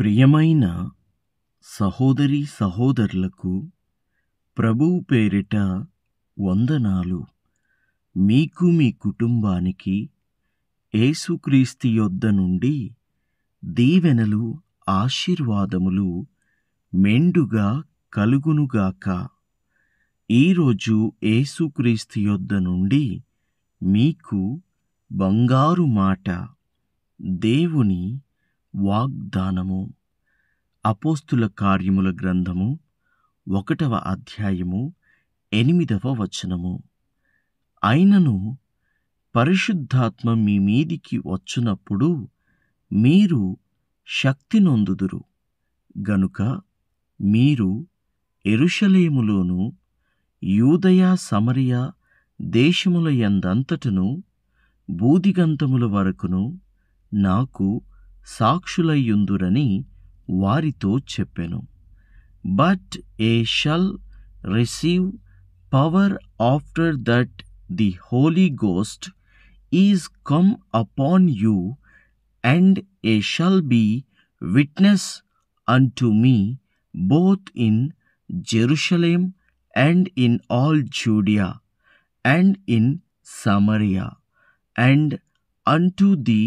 ప్రియమైన సహోదరీ సహోదరులకు ప్రభువు పేరిట వందనాలు. మీకు మీ కుటుంబానికి యేసుక్రీస్తు యొద్ద నుండి దీవెనలు ఆశీర్వాదములు మెండుగా కలుగునుగాక. ఈరోజు యేసుక్రీస్తు యొద్ద నుండి మీకు బంగారు మాట, దేవుని వాగ్దానము. అపోస్తుల కార్యముల గ్రంథము 1వ అధ్యాయము 8వ వచనము. అయినను పరిశుద్ధాత్మ మీ మీదికి వచ్చునప్పుడు మీరు శక్తి నొందుదురు గనుక మీరు యెరూషలేములోను యూదయ సమరయ దేశముల యందంతటను భూదిగంతముల వరకును నాకు సాక్షులయ్యుందురని వారితో చెప్పెను. But ye shall receive power after that the Holy Ghost is come upon you, and ye shall be witness unto me both in Jerusalem and in all Judea and in Samaria and unto the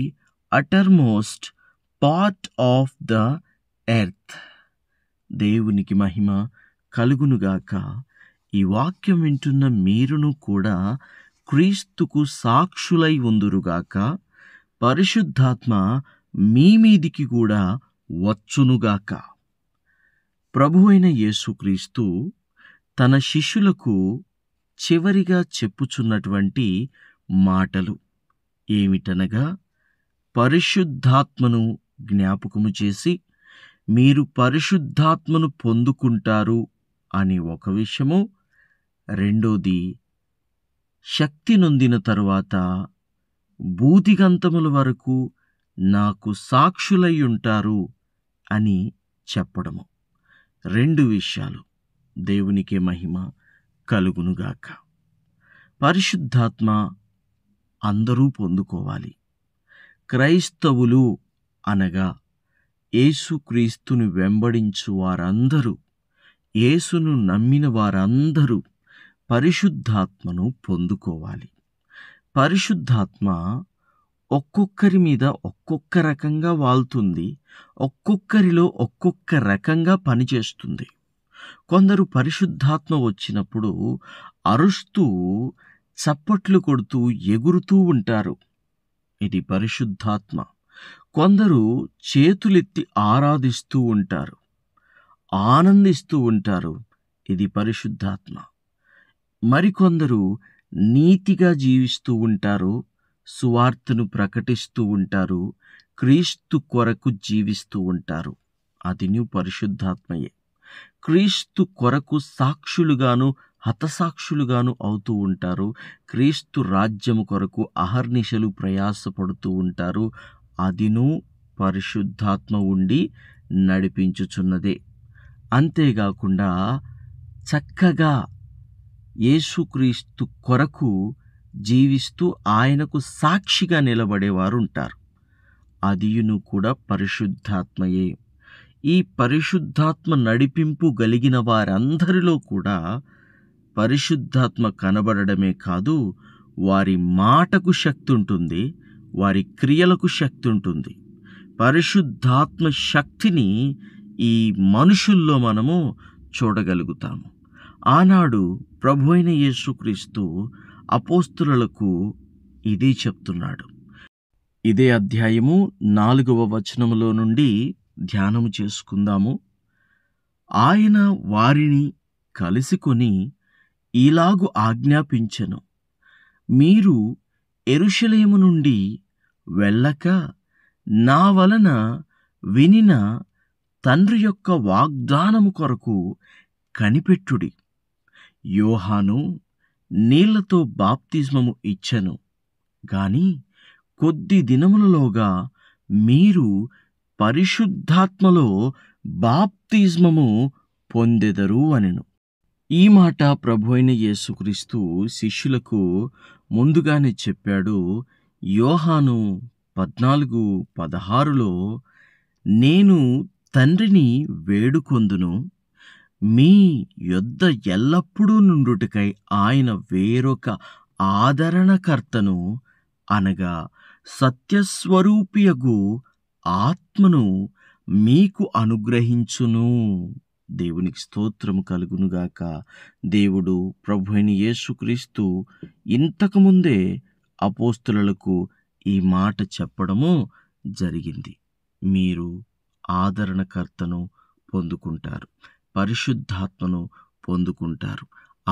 uttermost part of the earth. దేవునికి మహిమ కలుగునుగాక. ఈ వాక్యం వింటున్న మీరును కూడా క్రీస్తుకు సాక్షులై ఉందురుగాక. పరిశుద్ధాత్మ మీ మీదికి కూడా వచ్చునుగాక. ప్రభువైన యేసుక్రీస్తు తన శిష్యులకు చివరిగా చెప్పుచున్నటువంటి మాటలు ఏమిటనగా, పరిశుద్ధాత్మను జ్ఞాపకము చేసి మీరు పరిశుద్ధాత్మను పొందుకుంటారు అని ఒక విషయము, రెండోది శక్తి నొందిన తరువాత భూదిగంతముల వరకు నాకు సాక్షులై ఉంటారు అని చెప్పడము. రెండు విషయాలు. దేవునికే మహిమ కలుగునుగాక. పరిశుద్ధాత్మ అందరూ పొందుకోవాలి. క్రైస్తవులు అనగా యేసుక్రీస్తుని వెంబడించు వారందరూ, యేసును నమ్మిన వారందరూ పరిశుద్ధాత్మను పొందుకోవాలి. పరిశుద్ధాత్మ ఒక్కొక్కరి మీద ఒక్కొక్క రకంగా వాళ్తుంది, ఒక్కొక్కరిలో ఒక్కొక్క రకంగా పనిచేస్తుంది. కొందరు పరిశుద్ధాత్మ వచ్చినప్పుడు అరుస్తూ చప్పట్లు కొడుతూ ఎగురుతూ ఉంటారు, ఇది పరిశుద్ధాత్మ. కొందరు చేతులెత్తి ఆరాధిస్తూ ఉంటారు, ఆనందిస్తూ ఉంటారు, ఇది పరిశుద్ధాత్మ. మరికొందరు నీతిగా జీవిస్తూ ఉంటారు, సువార్తను ప్రకటిస్తూ ఉంటారు, క్రీస్తు కొరకు జీవిస్తూ ఉంటారు, అది పరిశుద్ధాత్మయే. క్రీస్తు కొరకు సాక్షులుగాను హతసాక్షులుగాను అవుతూ ఉంటారు, క్రీస్తు రాజ్యము కొరకు అహర్నిశలు ప్రయాసపడుతూ ఉంటారు, అదిను పరిశుద్ధాత్మ ఉండి నడిపించుచున్నదే. అంతేకాకుండా చక్కగా యేసుక్రీస్తు కొరకు జీవిస్తూ ఆయనకు సాక్షిగా నిలబడేవారు ఉంటారు, అదియును కూడా పరిశుద్ధాత్మయే. ఈ పరిశుద్ధాత్మ నడిపింపు కలిగిన వారందరిలో కూడా పరిశుద్ధాత్మ కనబడడమే కాదు, వారి మాటకు శక్తి ఉంటుంది, వారి క్రియలకు శక్తి ఉంటుంది. పరిశుద్ధాత్మ శక్తిని ఈ మనుషుల్లో మనము చూడగలుగుతాము. ఆనాడు ప్రభువైన యేసుక్రీస్తు అపోస్తలులకు ఇదే చెప్తున్నాడు. ఇదే అధ్యాయము 4వ వచనములో నుండి ధ్యానము చేసుకుందాము. ఆయన వారిని కలుసుకొని ఇలాగు ఆజ్ఞాపించెను, మీరు యెరూషలేము నుండి వెళ్ళక నా వలన వినిన తండ్రి యొక్క వాగ్దానము కొరకు కనిపెట్టుడి. యోహాను నీళ్లతో బాప్తిస్మము ఇచ్చెను గాని కొద్ది దినములలోగా మీరు పరిశుద్ధాత్మలో బాప్తిస్మము పొందెదరు అనెను. ఈ మాట ప్రభువైన యేసుక్రీస్తు శిష్యులకు ముందుగానే చెప్పాడు. యోహాను 14:16లో నేను తండ్రిని వేడుకొందును, మీ యొద్ద ఎల్లప్పుడూ నుండుటకై ఆయన వేరొక ఆదరణకర్తను అనగా సత్యస్వరూపియగు ఆత్మను మీకు అనుగ్రహించును. దేవునికి స్తోత్రము కలుగునుగాక. దేవుడు ప్రభు అయిన యేసుక్రీస్తు ఇంతకుముందే అపోస్తలులకు ఈ మాట చెప్పడము జరిగింది. మీరు ఆదరణకర్తను పొందుకుంటారు, పరిశుద్ధాత్మను పొందుకుంటారు.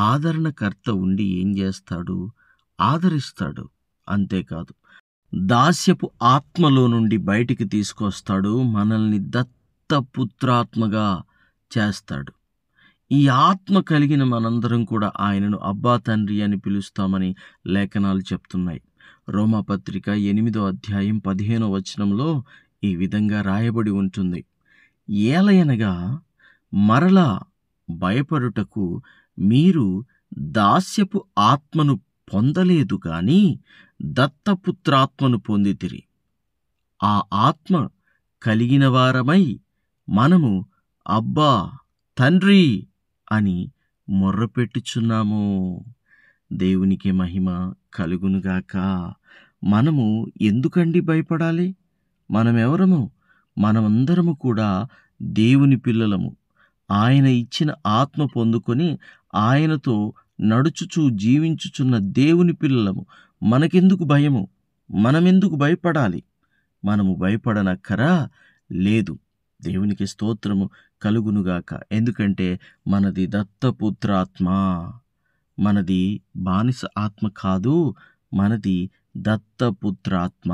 ఆదరణకర్త ఉండి ఏం చేస్తాడు? ఆదరిస్తాడు. అంతేకాదు, దాస్యపు ఆత్మలో నుండి బయటికి తీసుకొస్తాడు, మనల్ని దత్తపుత్రాత్మగా చేస్తాడు. ఈ ఆత్మ కలిగిన మనందరం కూడా ఆయనను అబ్బా తండ్రి అని పిలుస్తామని లేఖనాలు చెప్తున్నాయి. రోమాపత్రిక 8వ అధ్యాయం 15వ వచనంలో ఈ విధంగా రాయబడి ఉంటుంది. ఏలయనగా మరలా భయపడుటకు మీరు దాస్యపు ఆత్మను పొందలేదు గాని దత్తపుత్రాత్మను పొందితిరి. ఆ ఆత్మ కలిగిన వారమై మనము అబ్బా తండ్రి అని మొర్రపెట్టుచున్నాము. దేవునికి మహిమ కలుగునుగాక. మనము ఎందుకండి భయపడాలి? మనమెవరము? మనమందరము కూడా దేవుని పిల్లలము. ఆయన ఇచ్చిన ఆత్మ పొందుకొని ఆయనతో నడుచుచూ జీవించుచున్న దేవుని పిల్లలము. మనకెందుకు భయము? మనమెందుకు భయపడాలి? మనము భయపడనక్కరా లేదు. దేవునికి స్తోత్రము కలుగునుగాక. ఎందుకంటే మనది దత్తపుత్రాత్మ, మనది బానిస ఆత్మ కాదు, మనది దత్తపుత్రాత్మ.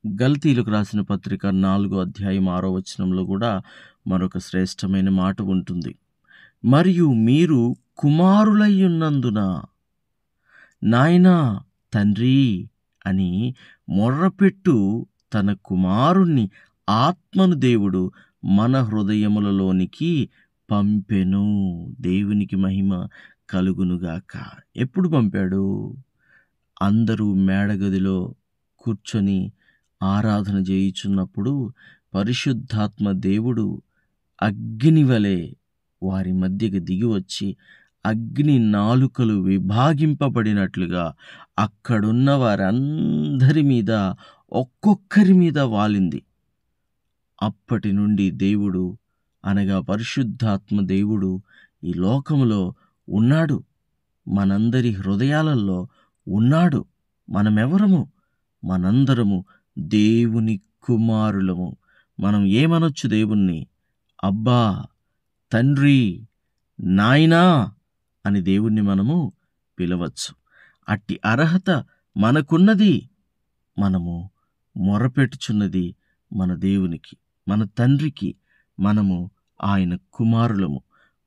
గలతీయులకు రాసిన పత్రిక 4వ అధ్యాయం 6వ వచనంలో కూడా మరొక శ్రేష్టమైన మాట ఉంటుంది. మరియు మీరు కుమారులై ఉన్నందున నాయనా తండ్రి అని మొర్రపెట్టు తన కుమారుణ్ణి ఆత్మను దేవుడు మన హృదయములలోనికి పంపెను. దేవునికి మహిమ కలుగునుగాక. ఎప్పుడు పంపాడు? అందరూ మేడగదిలో కూర్చొని ఆరాధన చేయుచున్నప్పుడు పరిశుద్ధాత్మ దేవుడు అగ్ని వలె వారి మధ్యకి దిగి వచ్చి అగ్ని నాలుకలు విభాగింపబడినట్లుగా అక్కడున్న వారందరి మీద ఒక్కొక్కరి మీద వాలింది. అప్పటి నుండి దేవుడు అనగా పరిశుద్ధాత్మ దేవుడు ఈ లోకములో ఉన్నాడు, మనందరి హృదయాలలో ఉన్నాడు. మనమెవరము? మనందరము దేవుని కుమారులము. మనం ఏమనొచ్చు దేవుణ్ణి? అబ్బా తండ్రి, నాయనా అని దేవుణ్ణి మనము పిలవచ్చు. అట్టి అర్హత మనకున్నది. మనము మొరపెట్టుచున్నది మన దేవునికి, మన తండ్రికి. మనము ఆయన కుమారులము.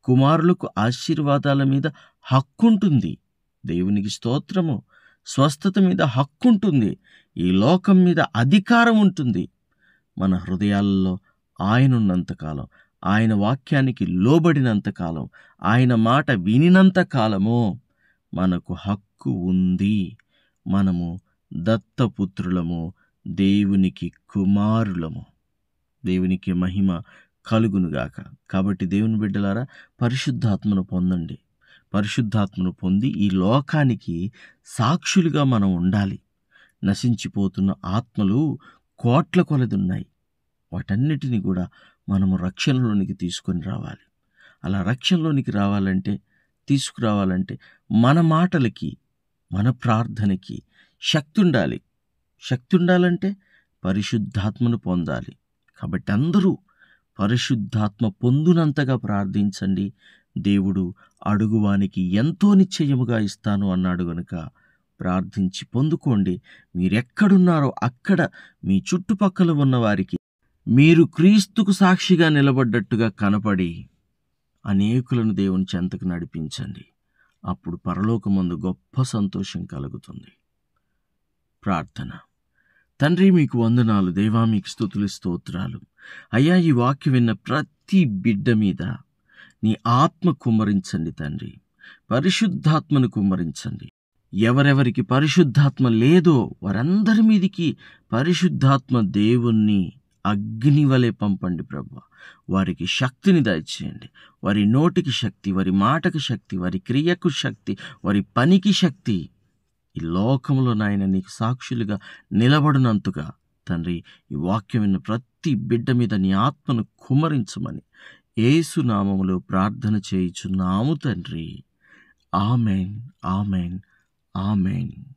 కుమారులకు ఆశీర్వాదాల మీద హక్కుంటుంది. దేవునికి స్తోత్రము. స్వస్థత మీద హక్కుంటుంది. ఈ లోకం మీద అధికారం ఉంటుంది. మన హృదయాలలో ఆయనున్నంతకాలం, ఆయన వాక్యానికి లోబడినంతకాలం, ఆయన మాట వినినంతకాలము మనకు హక్కు ఉంది. మనము దత్తపుత్రులము, దేవునికి కుమారులము. దేవునికి మహిమ కలుగునుగాక. కాబట్టి దేవుని బిడ్డలారా, పరిశుద్ధాత్మను పొందండి. పరిశుద్ధాత్మను పొంది ఈ లోకానికి సాక్షులుగా మనం ఉండాలి. నశించిపోతున్న ఆత్మలు కోట్ల కొలదున్నాయి. వాటన్నిటిని కూడా మనము రక్షణలోనికి తీసుకొని రావాలి. అలా రక్షణలోనికి రావాలంటే, తీసుకురావాలంటే మన మాటలకి, మన ప్రార్థనకి శక్తి ఉండాలి. శక్తి ఉండాలంటే పరిశుద్ధాత్మను పొందాలి. కాబట్టి అందరూ పరిశుద్ధాత్మ పొందునంతగా ప్రార్థించండి. దేవుడు అడుగువానికి ఎంతో నిశ్చయముగా ఇస్తాను అన్నాడు గనుక ప్రార్థించి పొందుకోండి. మీరెక్కడున్నారో అక్కడ మీ చుట్టుపక్కల ఉన్నవారికి మీరు క్రీస్తుకు సాక్షిగా నిలబడ్డట్టుగా కనపడి అనేకులను దేవుని చెంతకు నడిపించండి. అప్పుడు పరలోకమందు గొప్ప సంతోషం కలుగుతుంది. ప్రార్థన. తండ్రి, మీకు వందనాలు. దేవా, మీకు స్తుతులు, స్తోత్రాలు. అయ్యా, ఈ వాక్యం విన్న ప్రతి బిడ్డ మీద నీ ఆత్మ కుమ్మరించండి తండ్రి. పరిశుద్ధాత్మను కుమ్మరించండి. ఎవరెవరికి పరిశుద్ధాత్మ లేదో వారందరి మీదికి పరిశుద్ధాత్మ దేవుణ్ణి అగ్ని వలె పంపండి ప్రభువా. వారికి శక్తిని దయచేయండి. వారి నోటికి శక్తి, వారి మాటకు శక్తి, వారి క్రియకు శక్తి, వారి పనికి శక్తి. ఈ లోకంలో నాయన నీకు సాక్షులుగా నిలబడినంతగా తండ్రి, ఈ వాక్యం విన్న ప్రతి బిడ్డ మీద నీ ఆత్మను కుమ్మరించమని యేసు నామములో ప్రార్థన చేయుచున్నాము తండ్రి. Amen, amen, amen.